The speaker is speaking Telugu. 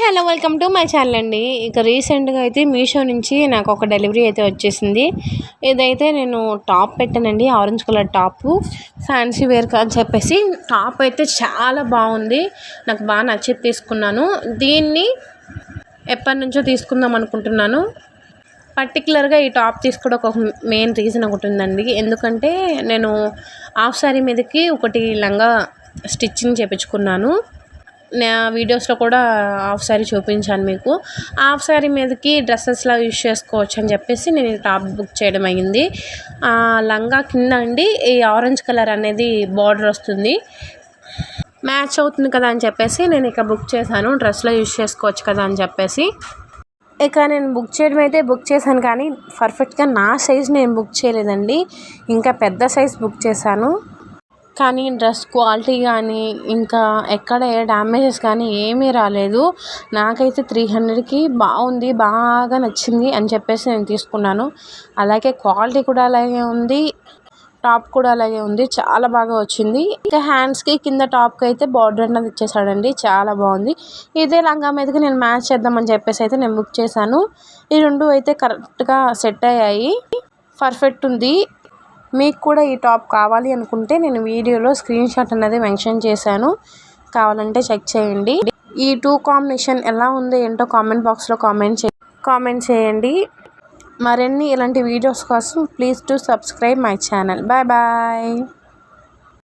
Hello welcome to my channel అండి. ఇక రీసెంట్గా అయితే మీషో నుంచి నాకు ఒక డెలివరీ అయితే వచ్చేసింది. ఇదైతే నేను టాప్ పెట్టానండి, orange colour top, fancy wear అని చెప్పేసి. టాప్ అయితే చాలా బాగుంది, నాకు బాగా నచ్చి తీసుకున్నాను. దీన్ని ఎప్పటి నుంచో తీసుకుందాం అనుకుంటున్నాను. పర్టికులర్గా ఈ టాప్ తీసుకోవడం ఒక మెయిన్ రీజన్ ఒకటి ఉందండి. ఎందుకంటే నేను హాఫ్ శారీ మీదకి ఒకటి లంగా స్టిచ్చింగ్ చేయించుకున్నాను. నా వీడియోస్లో కూడా హాఫ్ శారీ చూపించాను మీకు. హాఫ్ శారీ మీదకి డ్రెస్సెస్లా యూజ్ చేసుకోవచ్చు అని చెప్పేసి నేను ఈ టాప్ బుక్ చేయడం అయ్యింది. లంగా కింద అండి ఈ ఆరెంజ్ కలర్ అనేది బార్డర్ వస్తుంది, మ్యాచ్ అవుతుంది కదా అని చెప్పేసి నేను ఇక బుక్ చేశాను. డ్రెస్లో యూజ్ చేసుకోవచ్చు కదా అని చెప్పేసి ఇక నేను బుక్ చేయడం అయితే బుక్ చేశాను, కానీ పర్ఫెక్ట్గా నా సైజ్ నేను బుక్ చేయలేదండి, ఇంకా పెద్ద సైజ్ బుక్ చేశాను. కానీ డ్రెస్ క్వాలిటీ కానీ ఇంకా ఎక్కడ ఏ డ్యామేజెస్ కానీ ఏమీ రాలేదు. నాకైతే 300కి బాగుంది, బాగా నచ్చింది అని చెప్పేసి నేను తీసుకున్నాను. అలాగే క్వాలిటీ కూడా అలాగే ఉంది, టాప్ కూడా అలాగే ఉంది, చాలా బాగా వచ్చింది. ఇంకా హ్యాండ్స్కి కింద టాప్కి అయితే బార్డర్ అన్నది ఇచ్చేసాడండి, చాలా బాగుంది. ఇదే లంగా మీదకి నేను మ్యాచ్ చేద్దామని చెప్పేసి అయితే నేను బుక్ చేశాను. ఈ రెండు అయితే కరెక్ట్గా సెట్ అయ్యాయి, పర్ఫెక్ట్ ఉంది. మీకు కూడా ఈ టాప్ కావాలి అనుకుంటే నేను వీడియోలో స్క్రీన్ షాట్ అనేది మెన్షన్ చేశాను, కావాలంటే చెక్ చేయండి. ఈ టూ కాంబినేషన్ ఎలా ఉందో ఏంటో కామెంట్ బాక్స్లో కామెంట్ చేయండి. మరిన్ని ఇలాంటి వీడియోస్ కోసం please to subscribe my channel. Bye bye.